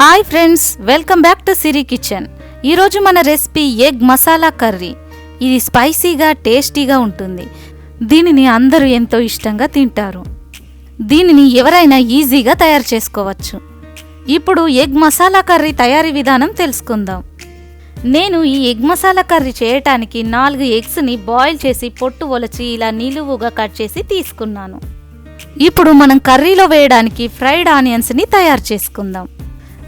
Hi friends, welcome back to Siri kitchen. ఈరోజు మన recipe egg masala curry. ఇది స్పైసీగా టేస్టీగా ఉంటుంది. దీనిని అందరూ ఎంతో ఇష్టంగా తింటారు. దీనిని ఎవరైనా ఈజీగా తయారు చేసుకోవచ్చు. ఇప్పుడు ఎగ్ మసాలా కర్రీ తయారీ విధానం తెలుసుకుందాం. నేను ఈ ఎగ్ మసాలా కర్రీ చేయటానికి 4 ఎగ్స్ని బాయిల్ చేసి పొట్టు ఒలచి ఇలా నిలువుగా కట్ చేసి తీసుకున్నాను. ఇప్పుడు మనం కర్రీలో వేయడానికి ఫ్రైడ్ ఆనియన్స్ని తయారు చేసుకుందాం.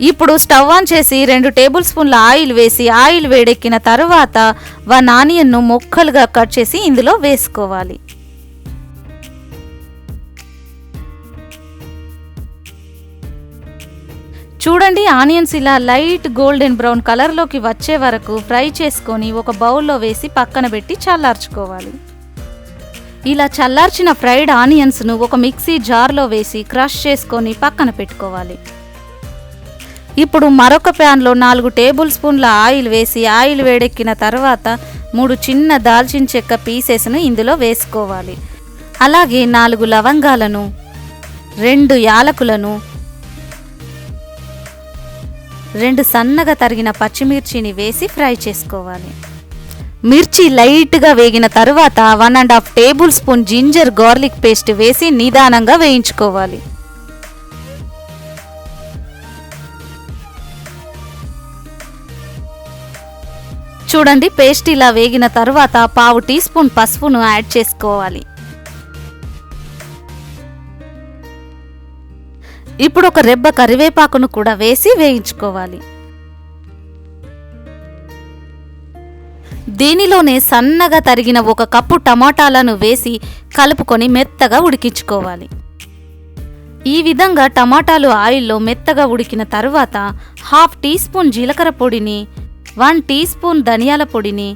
ఇప్పుడు స్టవ్ ఆన్ చేసి 2 టేబుల్ స్పూన్ల ఆయిల్ వేసి ఆయిల్ వేడెక్కిన తర్వాత 1 ఆనియన్ను ముక్కలుగా కట్ చేసి ఇందులో వేసుకోవాలి. చూడండి, ఆనియన్స్ ఇలా లైట్ గోల్డెన్ బ్రౌన్ కలర్లోకి వచ్చే వరకు ఫ్రై చేసుకొని ఒక బౌల్లో వేసి పక్కన పెట్టి చల్లార్చుకోవాలి. ఇలా చల్లార్చిన ఫ్రైడ్ ఆనియన్స్ను ఒక మిక్సీ జార్లో వేసి క్రష్ చేసుకొని పక్కన పెట్టుకోవాలి. ఇప్పుడు మరొక ప్యాన్లో 4 టేబుల్ స్పూన్ల ఆయిల్ వేసి ఆయిల్ వేడెక్కిన తర్వాత 3 చిన్న దాల్చిన చెక్క పీసెస్ను ఇందులో వేసుకోవాలి. అలాగే 4 లవంగాలను, 2 యాలకులను, 2 సన్నగా తరిగిన పచ్చిమిర్చిని వేసి ఫ్రై చేసుకోవాలి. మిర్చి లైట్గా వేగిన తర్వాత 1½ tablespoon ginger garlic paste వేసి నిదానంగా వేయించుకోవాలి. చూడండి, పేస్ట్ ఇలా వేగిన తర్వాత 1/2 టీ స్పూన్ పసుపును యాడ్ చేసుకోవాలి. ఇప్పుడు ఒక రెబ్బ కరివేపాకును కూడా వేసి వేయించుకోవాలి. దీనిలోనే సన్నగా తరిగిన 1 కప్పు టమాటాలను వేసి కలుపుకొని మెత్తగా ఉడికించుకోవాలి. ఈ విధంగా టమాటాలు ఆయిల్లో మెత్తగా ఉడికిన తర్వాత 1/2 టీ స్పూన్ జీలకర్ర పొడిని, 1 టీ స్పూన్ ధనియాల పొడిని,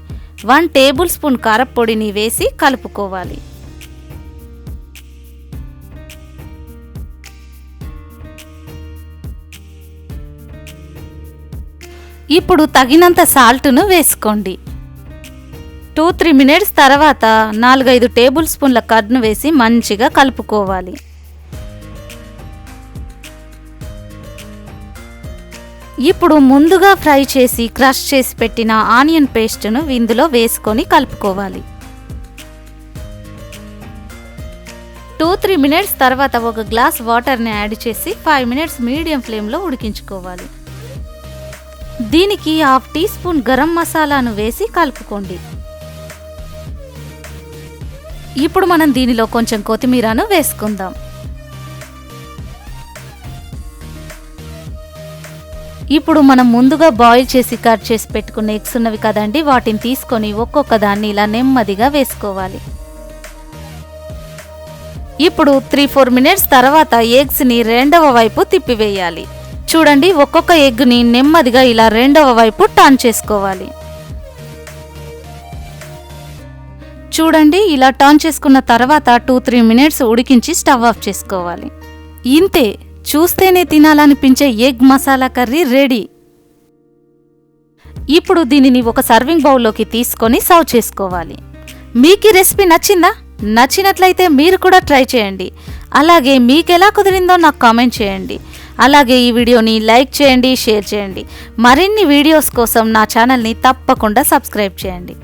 1 టేబుల్ స్పూన్ కారపొడిని వేసి కలుపుకోవాలి. ఇప్పుడు తగినంత సాల్ట్ను వేసుకోండి. 2-3 మినిట్స్ తర్వాత 4-5 టేబుల్ స్పూన్ల కర్డ్ను వేసి మంచిగా కలుపుకోవాలి. ఇప్పుడు ముందుగా ఫ్రై చేసి క్రష్ చేసి పెట్టిన ఆనియన్ పేస్ట్ను ఇందులో వేసుకొని కలుపుకోవాలి. 2-3 మినిట్స్ తర్వాత 1 గ్లాస్ వాటర్ని యాడ్ చేసి 5 మినిట్స్ మీడియం ఫ్లేమ్లో ఉడికించుకోవాలి. దీనికి 1/2 టీ స్పూన్ గరం మసాలాను వేసి కలుపుకోండి. ఇప్పుడు మనం దీనిలో కొంచెం కొత్తిమీరను వేసుకుందాం. ఇప్పుడు మనం ముందుగా బాయిల్ చేసి కట్ చేసి పెట్టుకున్న ఎగ్స్ ఉన్నవి కదండి, వాటిని తీసుకొని ఒక్కొక్క దాన్ని ఇలా నెమ్మదిగా వేసుకోవాలి. ఇప్పుడు 3-4 మినిట్స్ తర్వాత ఎగ్స్ని రెండవ వైపు తిప్పివేయాలి. చూడండి, ఒక్కొక్క ఎగ్ని నెమ్మదిగా ఇలా రెండవ వైపు టర్న్ చేసుకోవాలి. చూడండి, ఇలా టర్న్ చేసుకున్న తర్వాత 2-3 మినిట్స్ ఉడికించి స్టవ్ ఆఫ్ చేసుకోవాలి. ఇంతే, చూస్తేనే తినాలనిపించే ఎగ్ మసాలా కర్రీ రెడీ. ఇప్పుడు దీనిని ఒక సర్వింగ్ బౌల్లోకి తీసుకొని సర్వ్ చేసుకోవాలి. మీకు ఈ రెసిపీ నచ్చిందా? నచ్చినట్లయితే మీరు కూడా ట్రై చేయండి. అలాగే మీకు ఎలా కుదిరిందో నాకు కామెంట్ చేయండి. అలాగే ఈ వీడియోని లైక్ చేయండి, షేర్ చేయండి. మరిన్ని వీడియోస్ కోసం నా ఛానల్ని తప్పకుండా సబ్స్క్రైబ్ చేయండి.